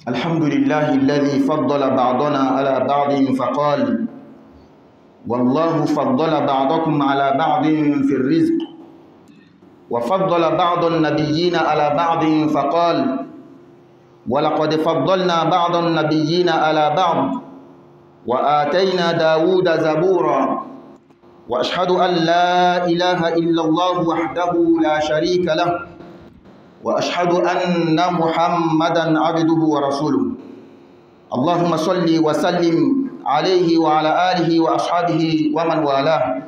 الحمد لله الذي فضل بعضنا على بعض فقال والله فضل بعضكم على بعض في الرزق وفضل بعض النبيين على بعض فقال ولقد فضلنا بعض النبيين على بعض وآتينا داود زبورا وأشهد أن لا إله إلا الله وحده لا شريك له وأشهد أن محمدا عبده ورسوله اللهم صل وسلم عليه وعلى آله وأصحابه ومن والاه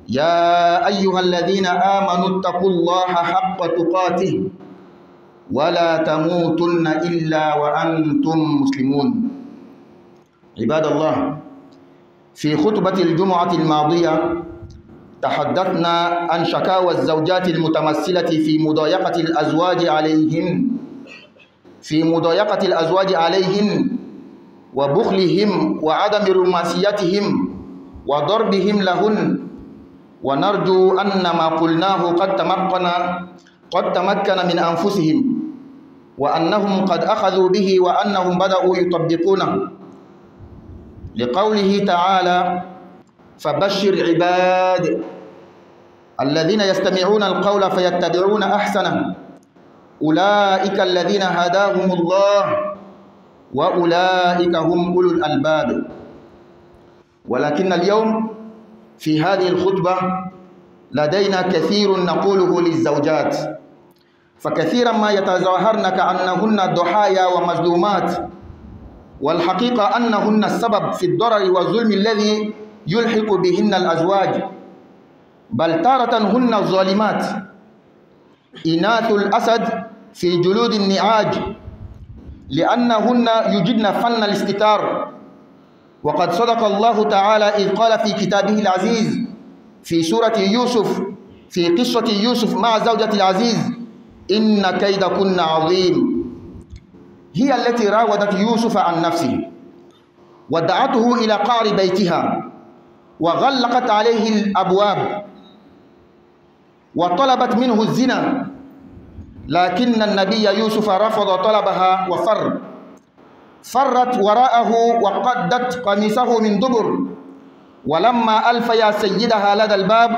يا أيها الذين آمنوا اتقوا الله حق تقاته ولا تموتن إلا وأنتم مسلمون عباد الله في خطبة الجمعة الماضية تحدثنا عن شكاوى الزوجات المتمثلة في مضايقة الأزواج عليهن وبخلهم وعدم رومانسيتهم وضربهم لهن ونرجو أن ما قلناه قد تمكن من أنفسهم وأنهم قد أخذوا به وأنهم بدأوا يطبقونه لقوله تعالى فبشر عباد الذين يستمعون القول فيتبعون أحسنه أولئك الذين هداهم الله وأولئك هم أولو الألباب. ولكن اليوم في هذه الخطبة لدينا كثير نقوله للزوجات، فكثيرا ما يتظاهرن كأنهن ضحايا ومظلومات، والحقيقة أنهن السبب في الضرر والظلم الذي يلحق بهن الأزواج، بل تارة هن الظالمات إناث الأسد في جلود النعاج، لأنهن يجدن فن الاستتار. وقد صدق الله تعالى إذ قال في كتابه العزيز في سورة يوسف في قصة يوسف مع زوجة العزيز إن كيدكن عظيم. هي التي راودت يوسف عن نفسه ودعته إلى قعر بيتها وغلقت عليه الأبواب وطلبت منه الزنا، لكن النبي يوسف رفض طلبها فرت وراءه وقدت قميصه من دبر، ولما ألفيا سيدها لدى الباب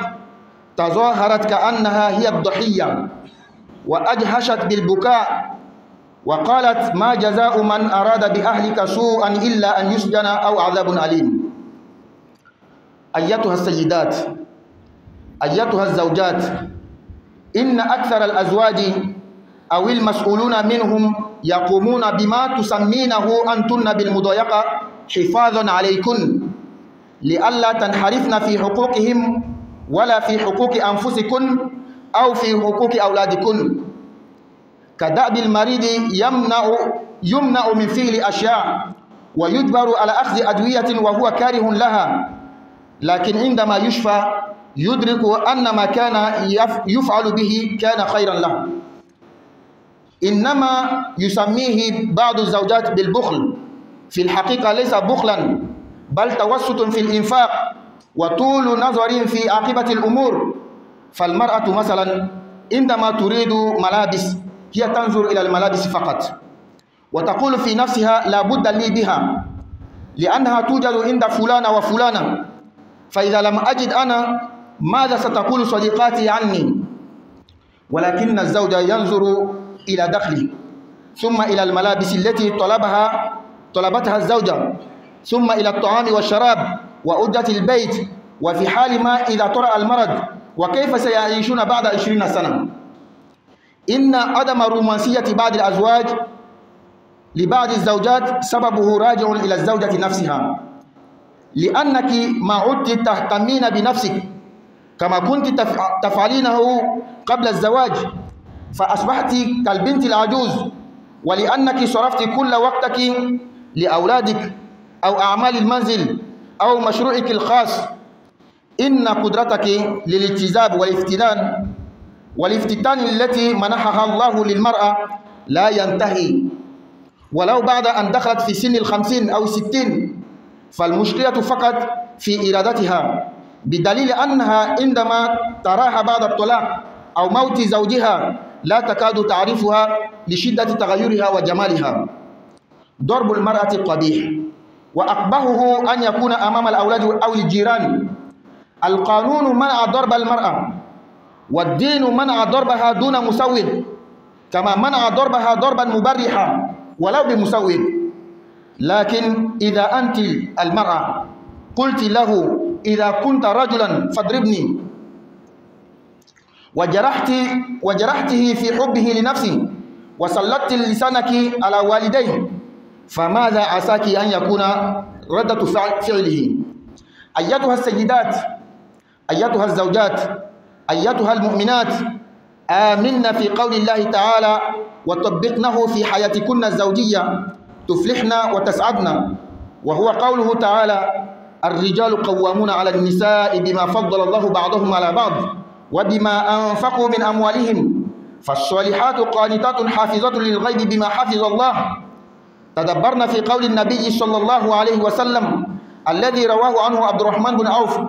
تظاهرت كأنها هي الضحية وأجهشت بالبكاء وقالت ما جزاء من أراد بأهلك سوءا إلا أن يسجن أو عذاب أليم. أيتها السيدات، أيتها الزوجات، إن أكثر الأزواج أو المسؤولون منهم يقومون بما تسمينه أنتن بالمضايقة حفاظا عليكن لئلا تنحرفن في حقوقهم ولا في حقوق أنفسكن أو في حقوق أولادكن، كدأب المريض يمنع من فعل أشياء ويجبر على أخذ أدوية وهو كاره لها، لكن عندما يشفى يدرك أن ما كان يفعل به كان خيرا له. إنما يسميه بعض الزوجات بالبخل، في الحقيقة ليس بخلا بل توسط في الإنفاق وطول نظر في عاقبة الأمور. فالمرأة مثلا عندما تريد ملابس هي تنظر إلى الملابس فقط وتقول في نفسها لا بد لي بها لأنها توجد عند فلانة وفلانة، فإذا لم أجد أنا ماذا ستقول صديقاتي عني؟ ولكن الزوج ينظر إلى دخله ثم إلى الملابس التي طلبتها الزوجة ثم إلى الطعام والشراب وأجرة البيت، وفي حال ما إذا طرأ المرض وكيف سيعيشون بعد 20 سنة. إن عدم الرومانسية بعض الأزواج لبعض الزوجات سببه راجع إلى الزوجة نفسها، لأنك ما عدت تهتمين بنفسك كما كنت تفعلينه قبل الزواج، فأصبحت كالبنت العجوز، ولأنك صرفت كل وقتك لأولادك أو أعمال المنزل أو مشروعك الخاص. إن قدرتك للاجتذاب والافتتان التي منحها الله للمرأة لا ينتهي ولو بعد أن دخلت في سن 50 أو 60، فالمشكلة فقط في إرادتها، بدليل أنها عندما تراها بعد الطلاق أو موت زوجها لا تكاد تعرفها لشدة تغيرها وجمالها. ضرب المرأة قبيح وأقبحه أن يكون أمام الأولاد أو الجيران. القانون منع ضرب المرأة، والدين منع ضربها دون مسود، كما منع ضربها ضربا مبرحا ولو بمسود. لكن إذا أنت المرأة قلت له إذا كنت رجلا فاضربني وجرحته في حبه لنفسه وسلطت لسانك على والديه، فماذا عساك أن يكون ردة فعله؟ أيتها السيدات، أيتها الزوجات، أيتها المؤمنات، آمنا في قول الله تعالى وطبقناه في حياتكن الزوجية تفلحن وتسعدن، وهو قوله تعالى الرجال قوامون على النساء بما فضل الله بعضهم على بعض وبما أنفقوا من أموالهم، فالصالحات قانتات حافظات للغيب بما حفظ الله. تدبرنا في قول النبي صلى الله عليه وسلم الذي رواه عنه عبد الرحمن بن عوف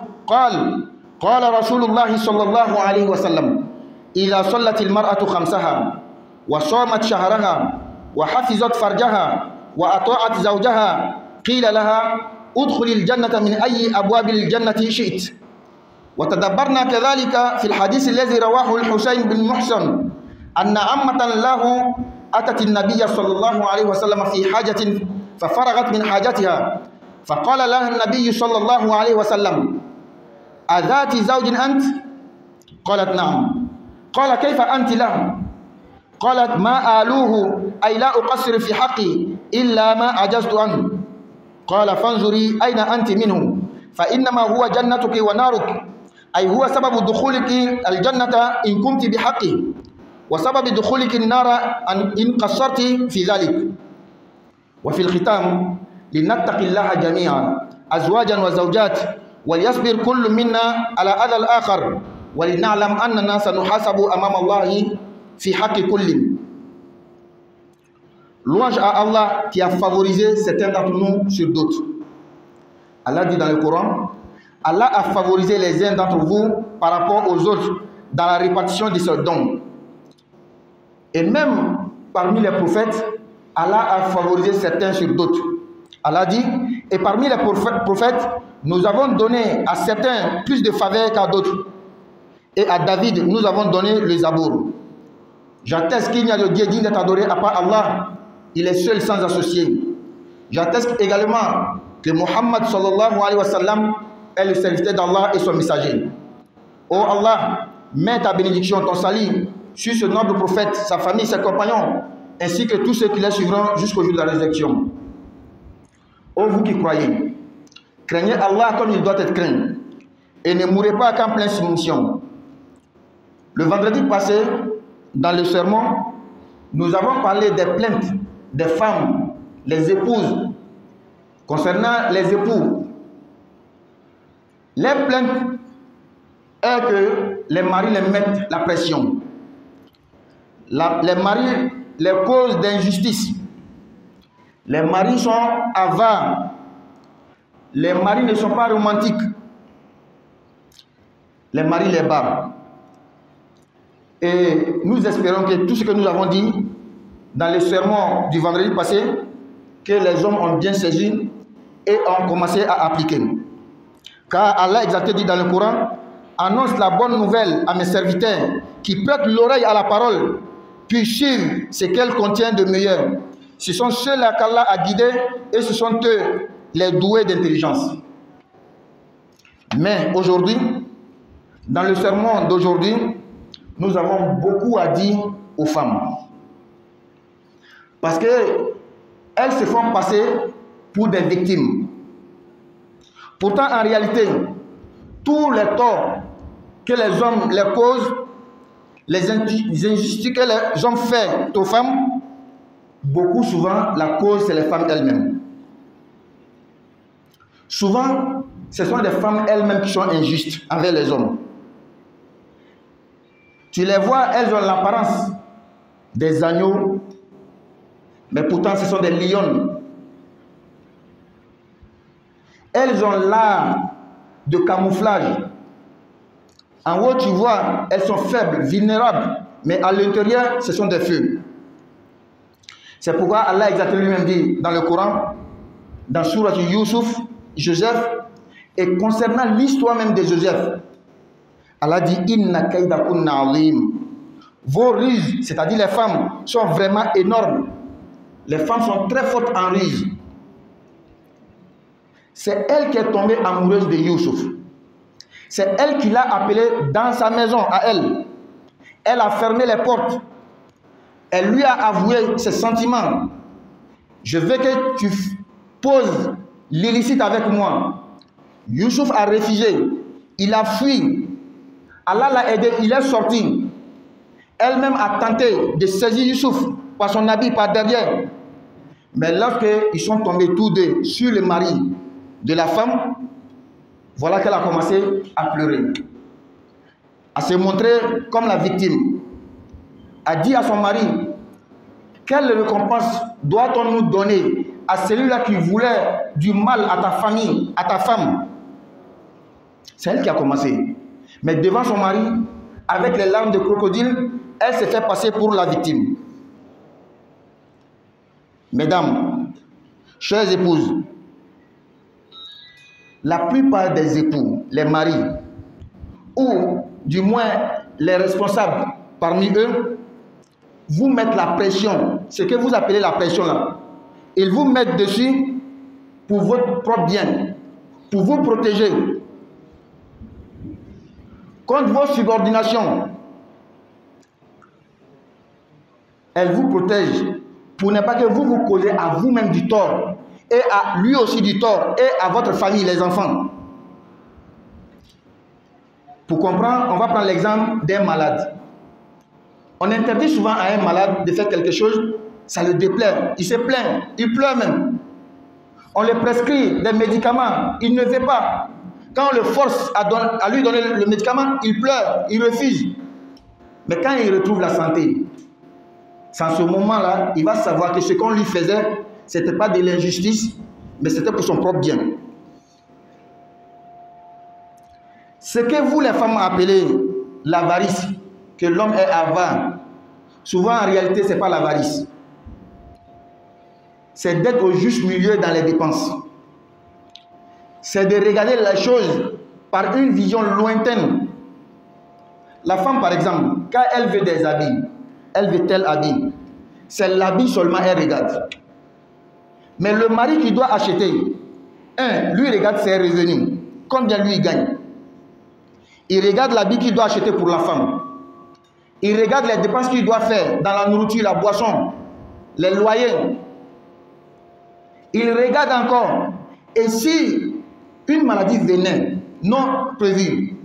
قال رسول الله صلى الله عليه وسلم إذا صلت المرأة خمسها وصامت شهرها وحفظت فرجها وأطاعت زوجها قيل لها ادخل الجنة من أي أبواب الجنة شئت. وتدبرنا كذلك في الحديث الذي رواه الحسين بن محسن أن عمة له أتت النبي صلى الله عليه وسلم في حاجة ففرغت من حاجتها، فقال لها النبي صلى الله عليه وسلم أذات زوج أنت؟ قالت نعم. قال كيف أنت له؟ قالت ما آلوه أي لا أقصر في حقي إلا ما عجزت عنه. قال فانظري أين أنت منه، فإنما هو جنتك ونارك، أي هو سبب دخولك الجنة إن كنت بحقه، وسبب دخولك النار إن قصرت في ذلك. وفي الختام لنتقي الله جميعا أزواجا وزوجات، وليصبر كل منا على أذى الآخر، ولنعلم أننا سنحاسب أمام الله في حق كل. Louange à Allah qui a favorisé certains d'entre nous sur d'autres. Allah dit dans le Coran, Allah a favorisé les uns d'entre vous par rapport aux autres dans la répartition de ses dons. Et même parmi les prophètes, Allah a favorisé certains sur d'autres. Allah dit, et parmi les prophètes, nous avons donné à certains plus de faveurs qu'à d'autres. Et à David, nous avons donné le Zabour. J'atteste qu'il n'y a de Dieu digne d'être adoré à part Allah. Il est seul sans associé. J'atteste également que Muhammad sallallahu alayhi wa sallam est le serviteur d'Allah et son messager. Oh Allah, mets ta bénédiction, ton salut sur ce noble prophète, sa famille, ses compagnons, ainsi que tous ceux qui les suivront jusqu'au jour de la résurrection. Ô vous qui croyez, craignez Allah comme il doit être craint, et ne mourrez pas qu'en pleine soumission. Le vendredi passé, dans le sermon, nous avons parlé des plaintes des femmes, les épouses, concernant les époux. Les plaintes est que les maris les mettent la pression. Les maris les causent d'injustice. Les maris sont avares. Les maris ne sont pas romantiques. Les maris les barrent. Et nous espérons que tout ce que nous avons dit dans le sermon du vendredi passé, que les hommes ont bien saisi et ont commencé à appliquer. Car Allah exalté dit dans le Coran, annonce la bonne nouvelle à mes serviteurs qui prêtent l'oreille à la parole, puis suivent ce qu'elle contient de meilleur. Ce sont ceux-là qu'Allah a guidés et ce sont eux les doués d'intelligence. Mais aujourd'hui, dans le sermon d'aujourd'hui, nous avons beaucoup à dire aux femmes. Parce qu'elles se font passer pour des victimes. Pourtant, en réalité, tous les torts que les hommes les causent, les injustices que les hommes font aux femmes, beaucoup souvent, la cause, c'est les femmes elles-mêmes. Souvent, ce sont des femmes elles-mêmes qui sont injustes envers les hommes. Tu les vois, elles ont l'apparence des agneaux, mais pourtant ce sont des lions. Elles ont l'art de camouflage. En haut, tu vois, elles sont faibles, vulnérables, mais à l'intérieur, ce sont des feux. C'est pourquoi Allah exactement lui-même dit dans le Coran, dans Sourate Yusuf, Joseph, et concernant l'histoire même de Joseph, Allah dit Inna kaydakunna azim. Vos ruses, c'est-à-dire les femmes, sont vraiment énormes. Les femmes sont très fortes en ruse. C'est elle qui est tombée amoureuse de Youssouf. C'est elle qui l'a appelé dans sa maison à elle. Elle a fermé les portes. Elle lui a avoué ses sentiments. Je veux que tu poses l'illicite avec moi. Youssouf a refusé. Il a fui. Allah l'a aidé. Il est sorti. Elle-même a tenté de saisir Youssouf par son habit, par derrière. Mais lorsqu'ils sont tombés tous deux sur le mari de la femme, voilà qu'elle a commencé à pleurer, à se montrer comme la victime. A dit à son mari, quelle récompense doit-on nous donner à celui-là qui voulait du mal à ta famille, à ta femme? C'est elle qui a commencé. Mais devant son mari, avec les larmes de crocodile, elle s'est fait passer pour la victime. Mesdames, chères épouses, la plupart des époux, les maris, ou du moins les responsables parmi eux, vous mettent la pression, ce que vous appelez la pression là. Ils vous mettent dessus pour votre propre bien, pour vous protéger contre vos subordinations. Elle vous protège pour ne pas que vous vous causez à vous-même du tort et à lui aussi du tort et à votre famille, les enfants. Pour comprendre, on va prendre l'exemple d'un malade. On interdit souvent à un malade de faire quelque chose, ça le déplaît, il se plaint, il pleure même. On lui prescrit des médicaments, il ne veut pas. Quand on le force à lui donner le médicament, il pleure, il refuse. Mais quand il retrouve la santé, c'est en ce moment-là, il va savoir que ce qu'on lui faisait, ce n'était pas de l'injustice, mais c'était pour son propre bien. Ce que vous, les femmes, appelez l'avarice, que l'homme est avare, souvent en réalité, ce n'est pas l'avarice. C'est d'être au juste milieu dans les dépenses. C'est de regarder les choses par une vision lointaine. La femme, par exemple, quand elle veut des habits, elle veut tel habit. C'est l'habit seulement elle regarde. Mais le mari qui doit acheter, lui regarde ses revenus. Combien lui gagne. Il regarde l'habit qu'il doit acheter pour la femme. Il regarde les dépenses qu'il doit faire dans la nourriture, la boisson, les loyers. Il regarde encore. Et si une maladie venait non prévue,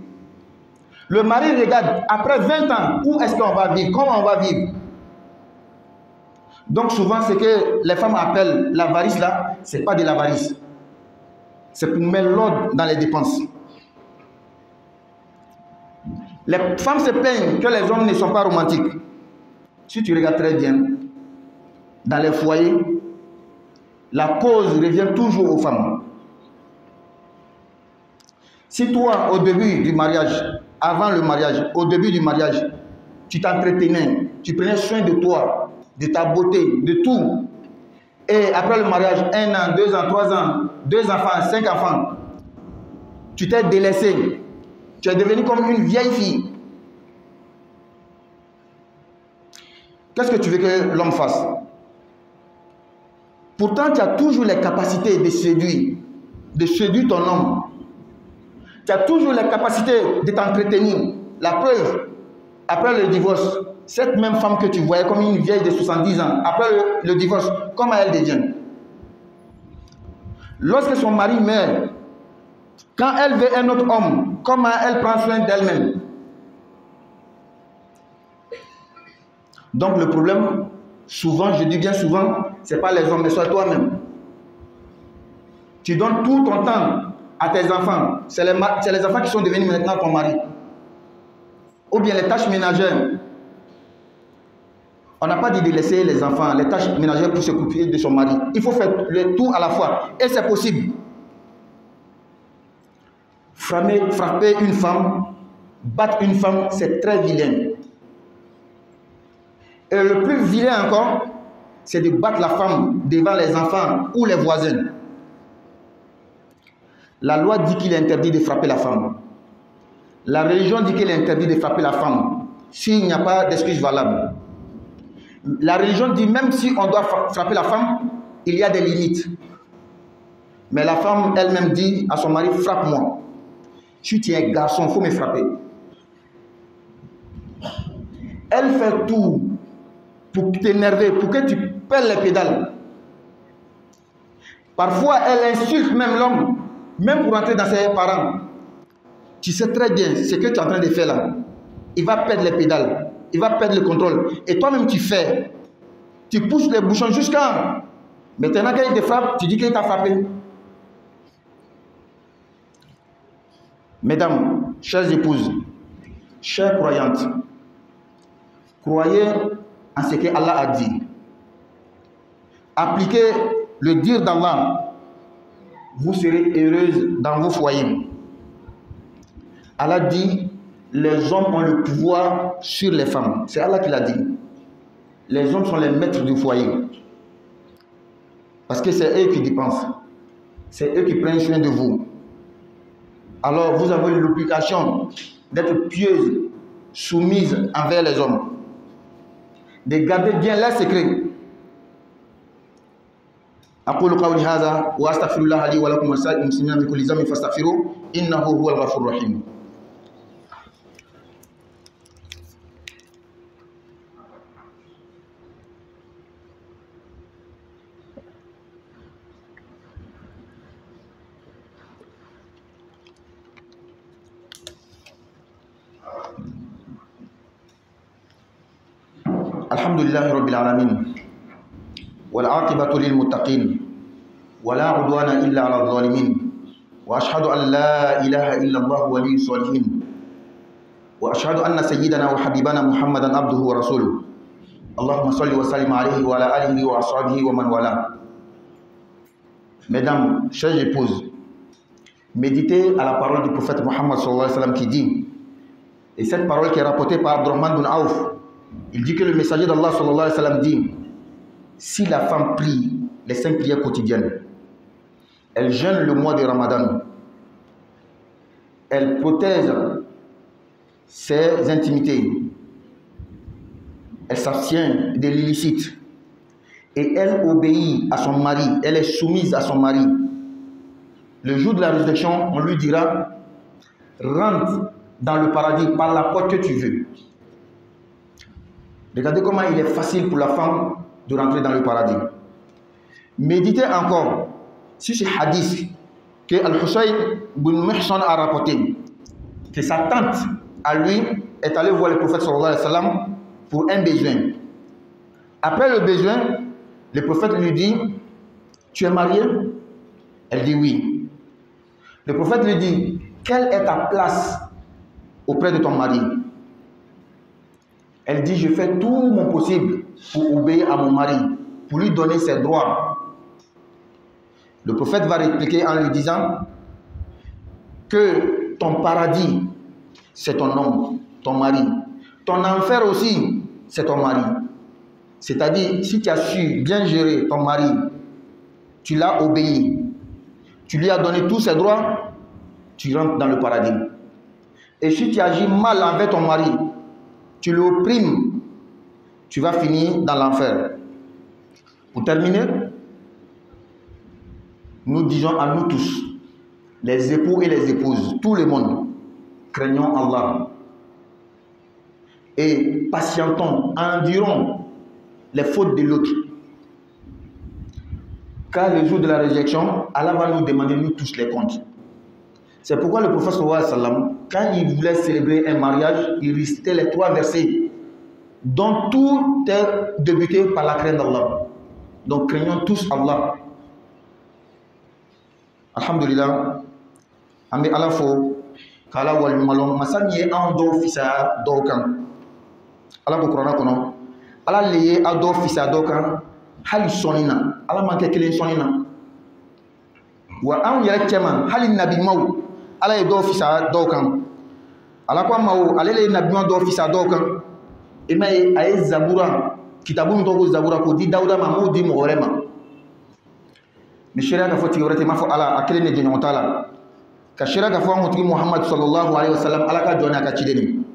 le mari regarde après 20 ans où est-ce qu'on va vivre, comment on va vivre. Donc souvent ce que les femmes appellent l'avarice là, ce n'est pas de l'avarice. C'est pour mettre l'ordre dans les dépenses. Les femmes se plaignent que les hommes ne sont pas romantiques. Si tu regardes très bien, dans les foyers, la cause revient toujours aux femmes. Si toi, au début du mariage, avant le mariage, au début du mariage, tu t'entretenais, tu prenais soin de toi, de ta beauté, de tout. Et après le mariage, 1 an, 2 ans, 3 ans, 2 enfants, 5 enfants, tu t'es délaissé. Tu es devenu comme une vieille fille. Qu'est-ce que tu veux que l'homme fasse? Pourtant, tu as toujours les capacités de séduire ton homme. Tu as toujours les capacités de t'entretenir. La preuve, après le divorce, cette même femme que tu voyais comme une vieille de 70 ans, après le divorce, comment elle devient? Lorsque son mari meurt, quand elle veut un autre homme, comment elle prend soin d'elle-même? Donc le problème, souvent, je dis bien souvent, ce n'est pas les hommes, mais soit toi-même. Tu donnes tout ton temps à tes enfants. C'est les enfants qui sont devenus maintenant ton mari. Ou bien les tâches ménagères. On n'a pas dit de laisser les enfants, les tâches ménagères pour s'occuper de son mari. Il faut faire le tout à la fois. Et c'est possible. Frapper une femme, battre une femme, c'est très vilain. Et le plus vilain encore, c'est de battre la femme devant les enfants ou les voisins. La loi dit qu'il est interdit de frapper la femme. La religion dit qu'il est interdit de frapper la femme s'il n'y a pas d'excuse valable. La religion dit même si on doit frapper la femme, il y a des limites. Mais la femme elle-même dit à son mari, frappe-moi. Si tu es un garçon, il faut me frapper. Elle fait tout pour t'énerver, pour que tu perds les pédales. Parfois, elle insulte même l'homme, même pour entrer dans ses parents. Tu sais très bien ce que tu es en train de faire là. Il va perdre les pédales, il va perdre le contrôle. Et toi-même, tu fais. Tu pousses les bouchons jusqu'à... Maintenant, quand il te frappe, tu dis qu'il t'a frappé. Mesdames, chères épouses, chères croyantes, croyez en ce que Allah a dit. Appliquez le dire d'Allah. Vous serez heureuses dans vos foyers. Allah dit, les hommes ont le pouvoir sur les femmes. C'est Allah qui l'a dit. Les hommes sont les maîtres du foyer. Parce que c'est eux qui dépensent. C'est eux qui prennent soin de vous. Alors vous avez l'obligation d'être pieuse, soumise envers les hommes. De garder bien leurs secrets. أقول قولي هذا وأستغفر الله لي ولكم ولسائر المسلمين من كل ذنب فاستغفروه إنه هو الغفور الرحيم. الحمد لله رب العالمين والعاقبة للمتقين ولا عدوان إلا على الظالمين وأشهد أن لا إله إلا الله ولي الصالحين وأشهد أن سيدنا وحبيبنا محمدا عبده ورسوله اللهم صل وسلم عليه وعلى آله وأصحابه ومن والاه. Mesdames, chères épouses, méditez à la parole du prophète Mohammed sallallahu alayhi wa sallam qui dit, et cette parole qui est rapportée par Abdurrahman bin Auf, il dit que le messager d'Allah sallallahu alayhi wa sallam dit, si la femme prie les 5 prières quotidiennes, elle jeûne le mois de Ramadan, elle protège ses intimités, elle s'abstient de l'illicite et elle obéit à son mari, elle est soumise à son mari. Le jour de la résurrection, on lui dira, rentre dans le paradis par la porte que tu veux. Regardez comment il est facile pour la femme de rentrer dans le paradis. Méditez encore sur ce hadith que Al-Husayn bin Muhsan a rapporté, que sa tante à lui est allée voir le prophète sallallahu alayhi wa sallam pour un besoin. Après le besoin, le prophète lui dit, tu es mariée? Elle dit oui. Le prophète lui dit, quelle est ta place auprès de ton mari? Elle dit, je fais tout mon possible pour obéir à mon mari, pour lui donner ses droits. Le prophète va répliquer en lui disant que ton paradis, c'est ton homme, ton mari. Ton enfer aussi, c'est ton mari. C'est-à-dire, si tu as su bien gérer ton mari, tu l'as obéi, tu lui as donné tous ses droits, tu rentres dans le paradis. Et si tu agis mal envers ton mari, tu l'opprimes, tu vas finir dans l'enfer. Pour terminer, nous disons à nous tous, les époux et les épouses, tout le monde, craignons Allah et patientons, endurons les fautes de l'autre. Car le jour de la résurrection, Allah va nous demander nous tous les comptes. C'est pourquoi le prophète sallallahu alayhi wa sallam, quand il voulait célébrer un mariage, il récitait les 3 versets, dont tout est débuté par la crainte d'Allah. Donc craignons tous Allah. Alhamdulillah, ambe ala fo kala wal malom masani an do fisa do kan ala ko qur'ana kono ala liye a do fisa do kan hali sonina ala man ke kelen sonina wa an yara kema hali nabi maw ala e do fisa do kan ala ko maw ale le nabi maw do fisa do kan e may ay zabura kitabu min tɔgɔ ko zabura k'o di dawuda ma m'o di mɔgɔ wɛrɛ ma mais sariya ka fɔ tigi wɛrɛ tɛ i m'a fɔ ala a kelen de jɛɲɔgɔn t'a la ka sariya ka fɔ an kuntigi muhamadu sallallahu alaihi wasallam ala ka jɔn n'a ka ciden ni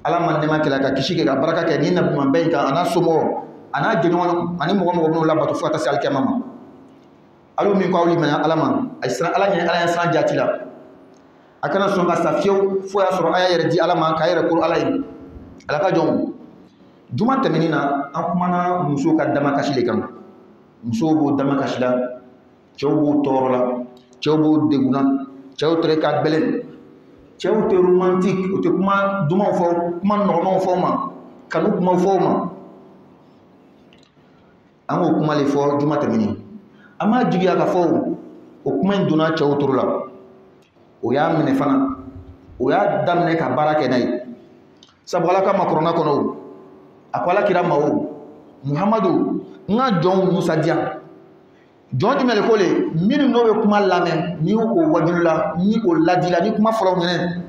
ala ma nɛma kɛlɛ ka kisi kɛ ka baraka kɛ ni nabiɲuman bɛɛ in kan a n'a somɔgɔw a n'a jɛɲɔgɔn ani mɔgɔ mɔgɔ minnu labato fo ka taa se alikiyama ma alo min ko aw limaniya ala ma a ye siran ala ɲɛ ala ye siran jati la a kana sɔn ka sa fiyewu fo y'a sɔrɔ a y'a yɛrɛ di ala ma k'a yɛrɛ koro ala ye ala ka jɔnw juma tɛmɛnin na an kumana musow ka damakasi de kan musow b'o damakasi la cɛw b'o tɔɔrɔ la cɛw b'o degunna cɛw tere ka gbɛlɛn cɛw tɛ romantique o tɛ kuma dumanw fɔ kuma nɔgɔmanw fɔ ma kanu kumaw fɔ ma an k'o kuma le fɔ juma tɛmɛnin an m'a jigiya ka fɔ o kuma in donna cɛw toro la o y'a minɛ fana o y'a daminɛ ka baara kɛ n'a ye sabu ala ka makɔrɔna kɔnɔ o a ko ala kira ma o muhamadu n ka jɔnw musadiya jɔn jumɛn de ko le minnu n'o bɛ kuma lamɛn ni o wajulu la ni o ladila ni kuma fɔlɔw ɲɛnɛ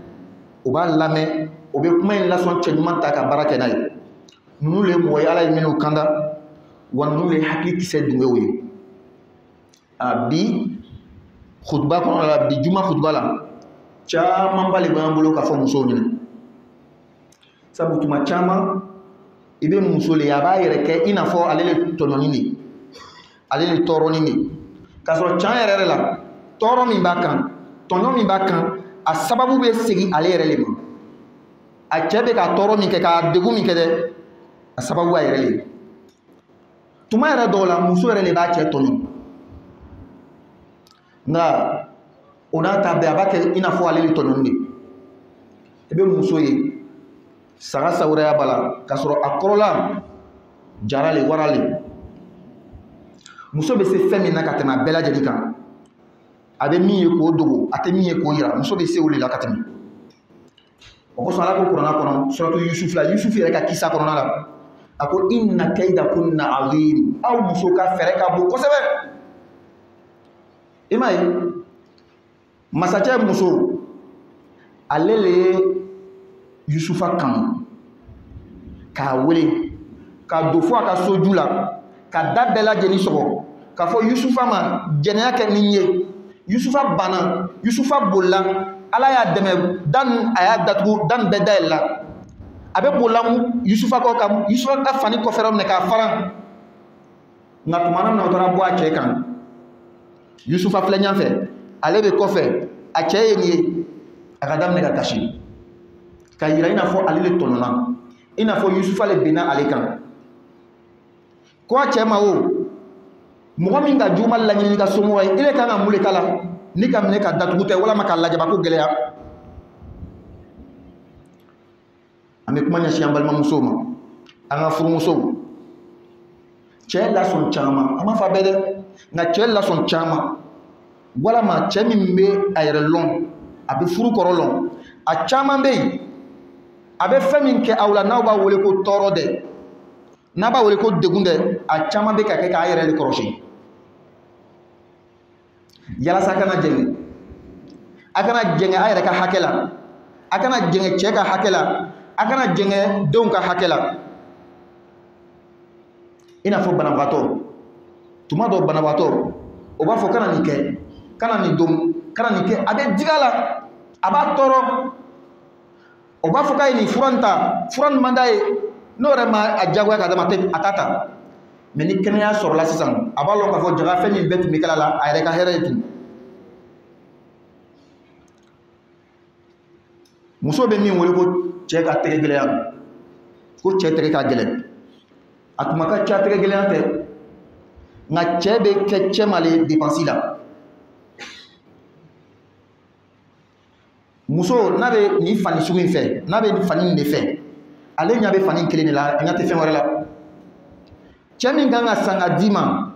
o b'a lamɛn o bɛ kuma in lasɔn cɛ ɲuman ta ka baara kɛ n'a ye ninnu le mɔgɔ ye ala ye minnu kanda wa ninnu le hakili kisɛ dunbew ye a bi khutuba kɔnɔ la bi juma khutuba la caman ba le b'an bolo ka fɔ musow ɲɛna sabu tuma caman i bɛ muso le a b'a yɛrɛ kɛ i n'a fɔ ale le tɔɲɔni de ale le tɔɔrɔni de k'a sɔrɔ can yɛrɛ la tɔɔrɔ min b'a kan tɔɲɔ min b'a kan a sababu bɛ segin ale yɛrɛ le ma a cɛ bɛ ka tɔɔrɔ min kɛ k'a degun min kɛ dɛ a sababu b'a yɛrɛ le tuma yɛrɛ dɔw la muso yɛrɛ le b'a cɛ tɔɲɔ nka o n'a ta bɛɛ a b'a kɛ i n'a fɔ ale le tɔɲɔni de i bɛ muso ye saga sawuraya b'a la k'a sɔrɔ a kɔrɔla jara le wara le muso bɛ se fɛn min na ka tɛmɛ a bɛɛ lajɛlen kan a bɛ min ye k'o dogo a tɛ min ye k'o yira muso bɛ se o de la ka tɛmɛ o kosɔn ala ko kuranna kɔnɔ suratu yusufu la yusufu yɛrɛ ka kisa kɔnɔna la a ko inna kaydakunna azim aw muso ka fɛɛrɛ ka bon kosɛbɛ i m'a ye masakɛ muso ale le ye yusufa kanu k'a wele k'a don fo a ka soju la ka da bɛɛ lajɛlen sɔgɔ k'a fɔ yusufa ma jɛnɛya kɛ ni ye yusufa banna yusufa bolila ala y'a dɛmɛ dan a y'a datugu dan bɛɛ dayɛlɛ la a bɛ bolila yusufa kɔ ka yusufa ka fani kɔfɛrɛ minɛ k'a faran nka tuma na o taara bɔ a cɛ kan yusufa filɛ ɲɛfɛ ale bɛ kɔfɛ a cɛ ye nin ye a ka daminɛ ka kasi ka yira i n'a fɔ ale le tɔɲɔna i n'a fɔ yusufa le binna ale kan ko a cɛ ma o mɔgɔ min ka juguman laɲini ka somɔgɔ ye i le kan ka mun le k'a la ni ka minɛ ka datugu tɛ walama ka lajaba ko gɛlɛya an bɛ kuma ɲɛsin an balimamusow ma an ka furumusow cɛ lasɔn caman an m'a fɔ a bɛɛ dɛ nka cɛ lasɔn caman walama cɛ min bɛ a yɛrɛ lɔn a bɛ furu kɔrɔ lɔn a caman bɛ yen a bɛ fɛn min kɛ aw la n'aw b'a wele ko tɔɔrɔ dɛ n'a b'a wele ko degun dɛ a caman bɛ ka kɛ k'a yɛrɛ de kɔlɔsi yalasa a kana jɛngɛ a kana jɛngɛ a yɛrɛ ka hakɛ la a kana jɛngɛ cɛ ka hakɛ la a kana jɛngɛ denw ka hakɛ la i n'a fɔ banabagatɔ tuma dɔw banabagatɔ o b'a fɔ kana nin kɛ kana nin don kana nin kɛ a bɛ diga la a b'a tɔɔrɔ o b'a fɔ k'a ye nin fura in ta fura nin man d'a ye n'o yɛrɛ ma a diyagoya k'a d'a ma a t'a ta mɛ ni kɛnɛya sɔrɔla sisan a b'a lɔn k'a fɔ jaga fɛn min bɛɛ tun bɛ kɛla la a yɛrɛ ka hɛrɛ ye tun muso bɛ min wele ko cɛ ka tɛgɛ gɛlɛya ko cɛ tɛgɛ ka gɛlɛn a tuma ka ca tɛgɛ gɛlɛya tɛ nka cɛ bɛ kɛ cɛ ma le dépense la muso n'a bɛ nin fani sugu in fɛ n'a bɛ nin fani nin de fɛ ale ɲɛ bɛ fani kelen de la a ɲɛ tɛ fɛn wɛrɛ la cɛ min kan ka san ka d'i ma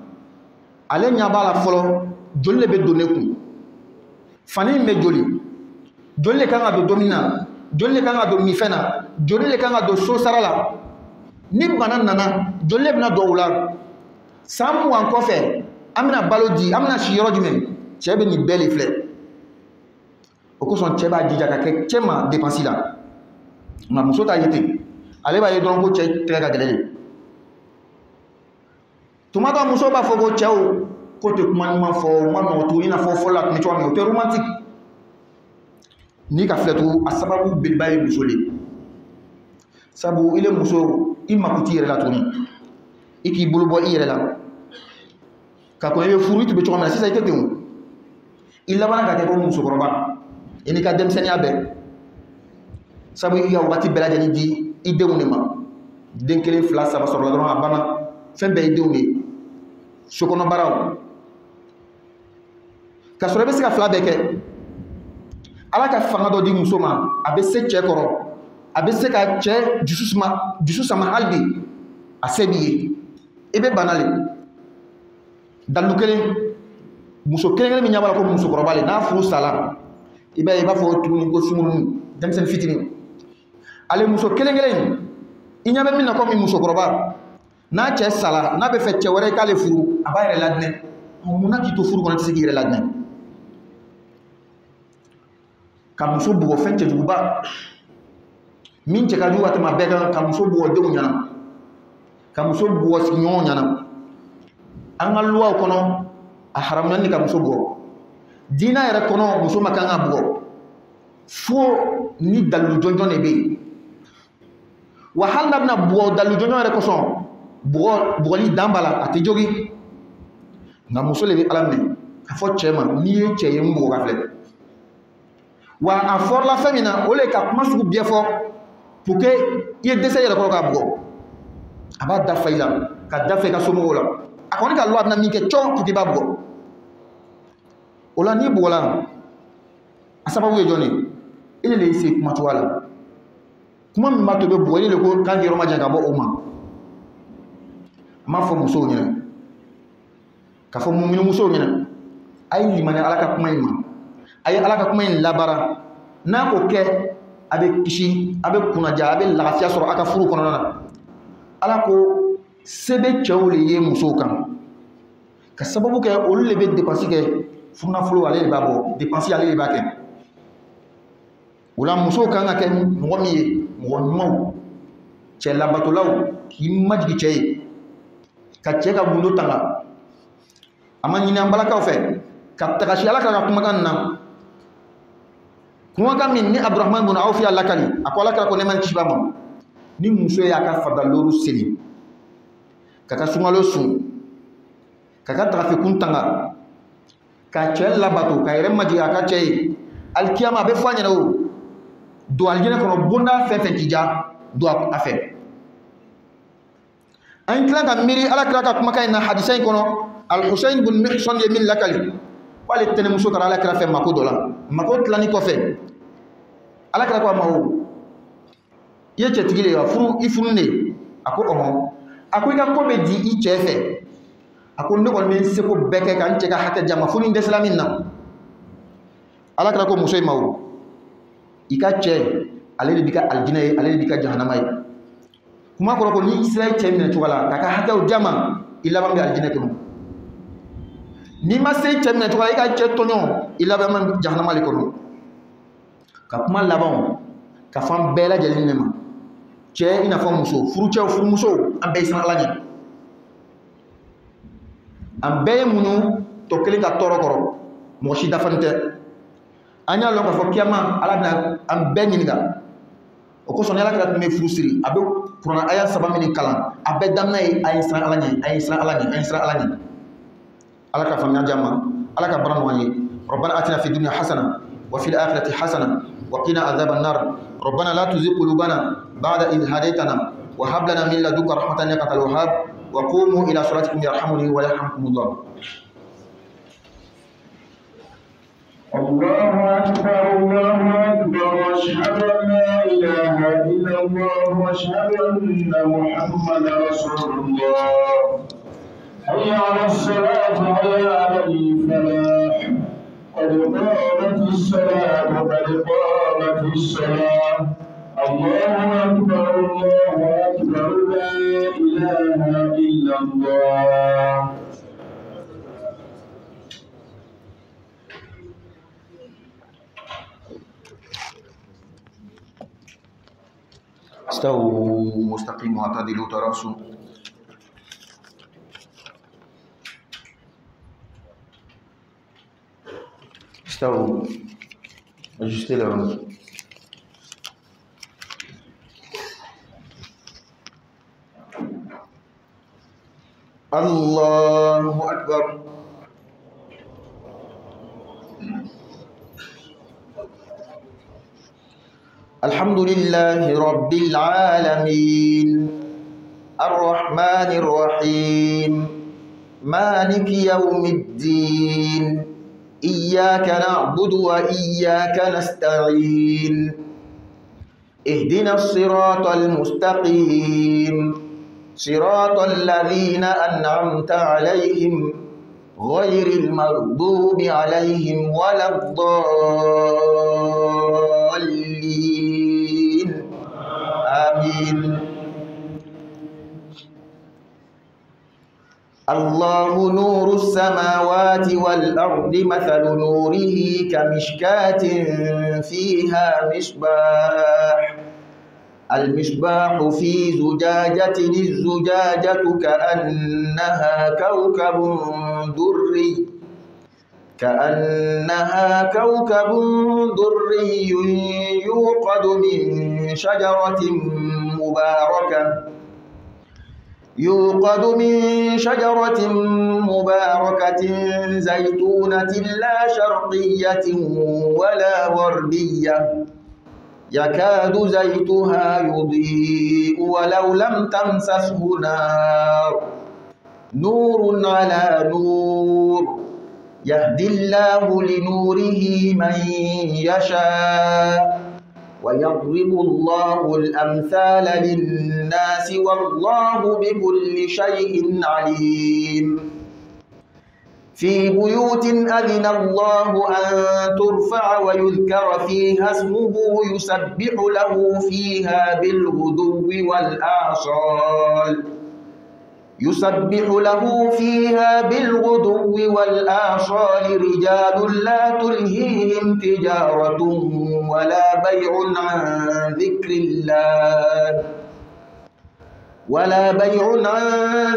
ale ɲɛ b'a la fɔlɔ joli de bɛ don ne kun fani in bɛ joli joli de kan ka don domini na joli de kan ka don mifɛn na joli de kan ka don so sara la ni bana nana joli de bɛna don o la san mugan kɔfɛ an bɛna balo di an bɛna si yɔrɔ jumɛn cɛ bɛ nin bɛɛ de filɛ o kosɔn cɛ b'a jija ka kɛ cɛ ma dépense la nka muso t'a ye ten ale b'a ye dɔrɔn ko cɛ tɛgɛ ka gɛlɛn de tuma dɔ muso b'a fɔ ko cɛw ko tɛ kuma ɲuman fɔ ma nɔgɔ tugun i n'a fɔ fɔlɔ tun bɛ cogoya min o tɛ romantique ni ka filɛ tugun a sababu beleba ye muso de sabu ile muso i mako t'i yɛrɛ la tuguni i k'i bolo bɔ i yɛrɛ la ka kɔn i bɛ furu i tun bɛ cogo min na sisan i tɛ ten o i labanna ka kɛ ko musokɔrɔba i n'i ka denmisɛnninya bɛɛ sabu i ka waati bɛɛ lajɛlen di i denw de ma den kelen fila saba sɔrɔla dɔrɔn a banna fɛn bɛɛ ye denw de ye sokɔnɔ baaraw ka sɔrɔ i bɛ se ka fila bɛɛ kɛ ala ka fanga dɔ di muso ma a bɛ se cɛ kɔrɔ a bɛ se ka cɛ dusu sama hali bi a se b'i ye i bɛ bana le dalu kelen muso kelen min ɲɛ b'a la ko musokɔrɔba le n'a furu sala i b'a ye i b'a fɔ tuguni ko sunkurunin denmisɛnnin fitinin ale muso kelen kelen i ɲɛ bɛ min na komi musokɔrɔba n'a cɛ sala n'a bɛ fɛ cɛ wɛrɛ k'ale furu a b'a yɛrɛ ladinɛ munna k'i to furu kɔnɔ i tɛ se k'i yɛrɛ ladinɛ ka muso bugɔ fɛn cɛjuguba min cɛ ka jugu ka tɛmɛ bɛɛ kan ka muso bugɔ denw ɲɛna ka muso bugɔ sigiɲɔgɔnw ɲɛna an ka luwaw kɔnɔ a haramuyali ka muso bugɔ diinɛ yɛrɛ kɔnɔ muso ma kan ka bugɔ fo ni dalilu jɔnjɔn de bɛ yen wa hali n'a bɛna bugɔ dalilu jɔnjɔn yɛrɛ kosɔn bugɔli dan b'a la a tɛ jogi nka muso de bɛ ala minɛ ka fɔ cɛ ma n'i ye cɛ ye n bugɔ ka filɛ wa a fɔrɔla fɛn min na o le ka kuma sugu bɛɛ fɔ pour que i ye dɛsɛ yɛrɛ kɔrɔ k'a bugɔ a b'a dafa i la ka dafa i ka somɔgɔw la a kɔni ka loi bɛna min kɛ cɔ pour que i b'a bugɔ o la n'i bugɔla a sababu ye jɔn ye e de y'i se kuma cogoya la kuma min b'a to i bɛ bugɔ e de ko k'an yɔrɔ ma jan ka bɔ o ma a m'a fɔ musow ɲɛna ka fɔ muminimusow ɲɛna a ye limaniya ala ka kuma in ma a ye ala ka kuma in labara n'a ko kɛ a bɛ kisi a bɛ kunnaja a bɛ lafiya sɔrɔ a ka furu kɔnɔna na ala ko se bɛ cɛw de ye musow kan ka sababu kɛ olu de bɛ dépense kɛ furunafolo ale de b'a bɔ dépense ale de b'a kɛ o la musow kan ka kɛ mɔgɔ min ye mɔgɔ ɲumanw cɛ labatolaw k'i majigi cɛ ye ka cɛ ka gundo tanga a ma ɲini an balakaw fɛ ka tagasi ala ka kumakan na kumakan min ni Abdurahman bin Awf y'a lakali a ko ala kɛra ko ne ma kisi ba ma ni muso y'a ka fadaloru seli ka ka sunkalo sun ka ka tagafikun tanga ka cɛ labato ka yɛrɛ majigi a ka cɛ ye alikiyama a bɛ fɔ a ɲɛna o don alijinɛ kɔnɔ bonda fɛn fɛn k'i ja don a fɛ an tila ka miiri ala kira ka kumakan in na hadisa in kɔnɔ al-Husayn bin Mihsan ye min lakali k'ale tɛnɛmuso kɛra ala kira fɛ mako dɔ la mako tilani kɔfɛ ala kira ko a ma o i ye cɛtigi de ye wa i furu de a ko ɔhɔn a ko i ka ko bɛ di i cɛ fɛ a ko ne kɔni bɛ n seko bɛɛ kɛ ka n cɛ ka hakɛ di a ma fo ni n dɛsɛla min na ala kira ko muso in ma o i ka cɛ ale de b'i ka alijinɛ ye ale de b'i ka jahanama ye kuma kɔrɔ ko ni i sera i cɛ minɛ cogo la k'a ka hakɛw di a ma i laban bɛ alijinɛ kɔnɔ n'i ma se i cɛ minɛ cogo la i ka cɛ tɔɲɔ i laban bɛ jahanama de kɔnɔ ka kuma labanw ka fan bɛɛ lajɛlen de ma cɛ i n'a fɔ muso furucɛw furumusow an bɛɛ ye siran ala ɲɛ an bɛɛ ye muɲu tɔ kelen ka tɔɔrɔ kɔrɔ mɔgɔ si dafalen tɛ an y'a lɔn k'a fɔ kiyama ala bɛna an bɛɛ ɲininka o kosɔn ni ala kɛra tun bɛ furu siri a bɛ kuranna aya 3 min kalan a bɛɛ daminɛ ye a ye siran ala ɲɛ a ye siran ala ɲɛ a ye siran ala ɲɛ ala ka faamuya di an ma ala ka baara nɔgɔya an ye rabbana atina fi dunya hasana wa fil akhirati hasana wa qina adhaban nar rabbana la tuzigh qulubana ba'da idh hadaytana wa hab lana min ladunka rahmatan innaka antal wahhab wa qumu ila salatikum yarhamuni wa yarhamkumullah. الله أكبر الله أكبر أشهد أن لا إله إلا الله وأشهد أن محمدا رسول الله حي على الصلاة حي على الفلاح قد قامت الصلاة قد قامت الصلاة الله أكبر لا إله إلا الله. استووا مستقيم واعتدلوا تراصوا استووا. Ajustez la langue. Allahu Akbar. Alhamdulillahi Rabbil Alamin. Ar-Rahmanir Rahim. Maliki Yawmiddin. إياك نعبد وإياك نستعين اهدنا الصراط المستقيم صراط الذين أنعمت عليهم غير المغضوب عليهم ولا الضالين آمين. الله نور السماوات والأرض مثل نوره كمشكاة فيها مصباح المصباح في زجاجة الزجاجة كأنها كوكب دري يوقد من شجرة مباركة زيتونة لا شرقية ولا غربية يكاد زيتها يضيء ولو لم تمسسه نار نور على نور يهدي الله لنوره من يشاء ويضرب الله الأمثال للناس والله بكل شيء عليم. في بيوت أذن الله أن ترفع ويذكر فيها اسمه يسبح له فيها بالغدو والآصال رجال لا تلهيهم تجارة ولا بيع عن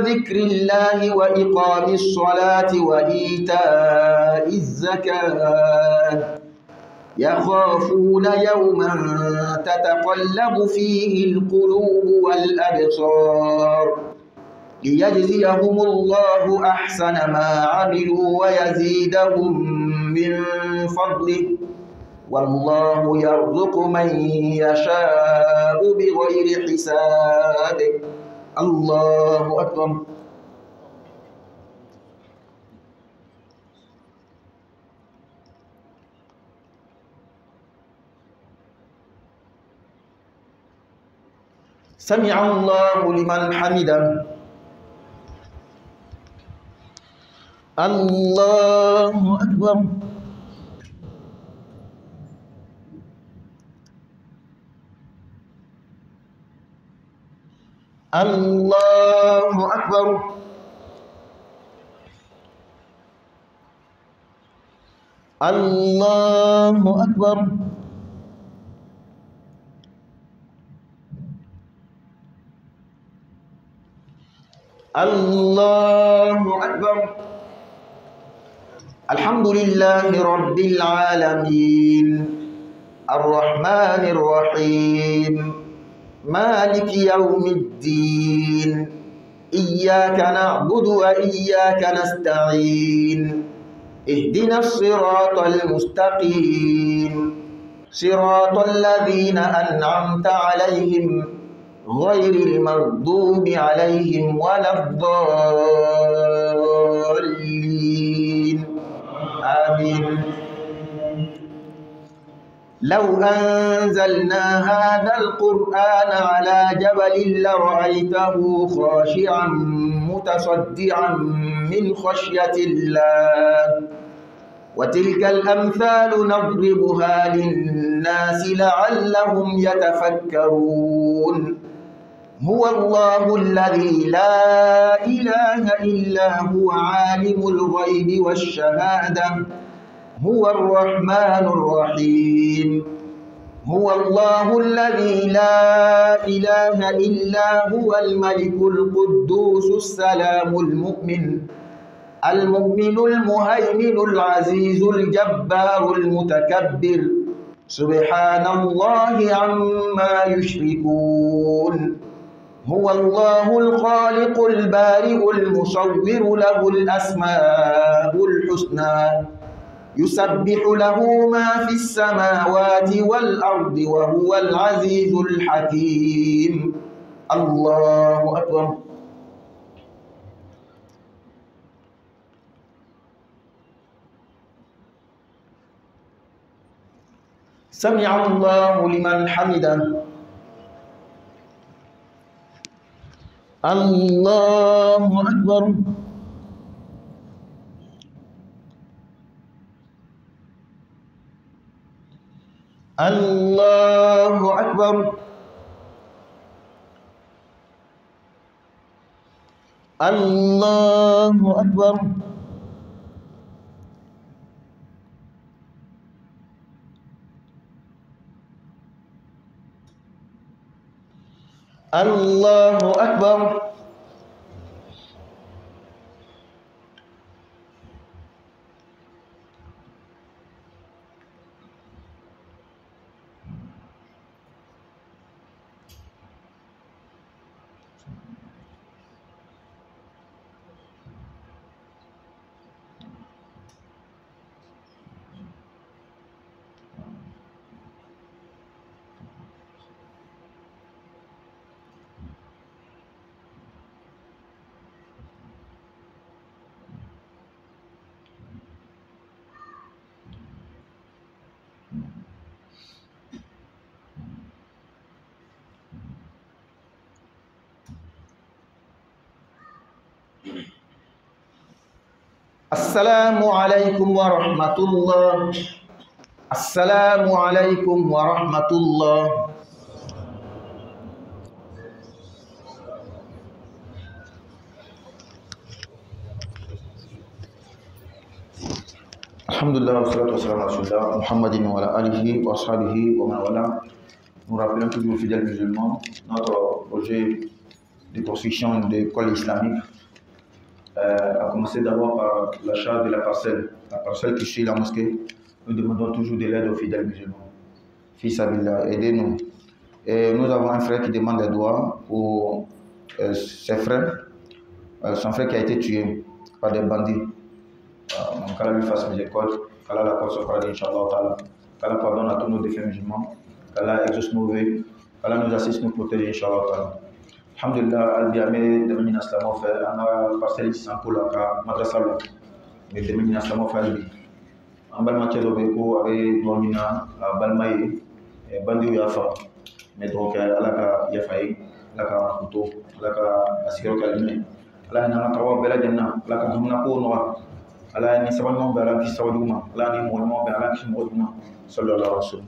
ذكر الله وإقام الصلاة وإيتاء الزكاة يخافون يوما تتقلب فيه القلوب والأبصار ليجزيهم الله أحسن ما عملوا ويزيدهم من فضله والله يرزق من يشاء بغير حساب. الله أكبر. سمع الله لمن حمده. الله أكبر. الله أكبر. الله أكبر. الله أكبر. الحمد لله رب العالمين الرحمن الرحيم مالك يوم الدين إياك نعبد وإياك نستعين اهدنا الصراط المستقيم صراط الذين أنعمت عليهم غير المغضوب عليهم ولا الضالين آمين. لو أنزلنا هذا القرآن على جبل لرأيته خاشعا متصدعا من خشية الله وتلك الأمثال نضربها للناس لعلهم يتفكرون. هو الله الذي لا إله إلا هو عالم الغيب والشهادة هو الرحمن الرحيم. هو الله الذي لا إله إلا هو الملك القدوس السلام المؤمن المؤمن المهيمن العزيز الجبار المتكبر سبحان الله عما يشركون هو الله الخالق البارئ المصور له الأسماء الحسنى يسبح له ما في السماوات والأرض وهو العزيز الحكيم الله أكبر. سمع الله لمن حمده. الله أكبر. الله أكبر. الله أكبر. الله أكبر. السلام عليكم ورحمة الله. السلام عليكم ورحمة الله. الحمد لله والصلاة والسلام على رسول الله محمد وعلى آله وأصحابه ومن والاه. Nous rappelons toujours aux fidèles musulmans notre projet de construction de l'école islamique a commencé d'abord par l'achat de la parcelle qui suit la mosquée. Nous demandons toujours de l'aide aux fidèles musulmans. Fils Abillah, aidez-nous. Et nous avons un frère qui demande des doigts pour ses frères, son frère qui a été tué par des bandits. Donc, qu'Allah lui fasse miséricorde, qu'Allah l'accorde son paradis, Inch'Allah, qu'Allah pardonne à tous nos défunts musulmans, qu'Allah exauce nos vœux, qu'Allah nous assiste, nous protège, Inch'Allah. Alhamdulillah, Al-Biamé, de Ménina Slamo fait, on a parcelle ici en Poula, à Madrasalo, mais de Ménina Slamo fait Albi. En Balmaché d'Obeko, avec Douamina, à Balmaï, et Bandi Yafa, mais donc, Allah Yafaï, Allah Kouto, Allah Asikero Kalimé, Allah Nanakawa Bela Jana, Allah Hamnako Noa, Allah ni Sabanon Bela Kisawaduma, Allah ni Moulman Bela Kishimouduma, sallallahu alayhi wa sallam.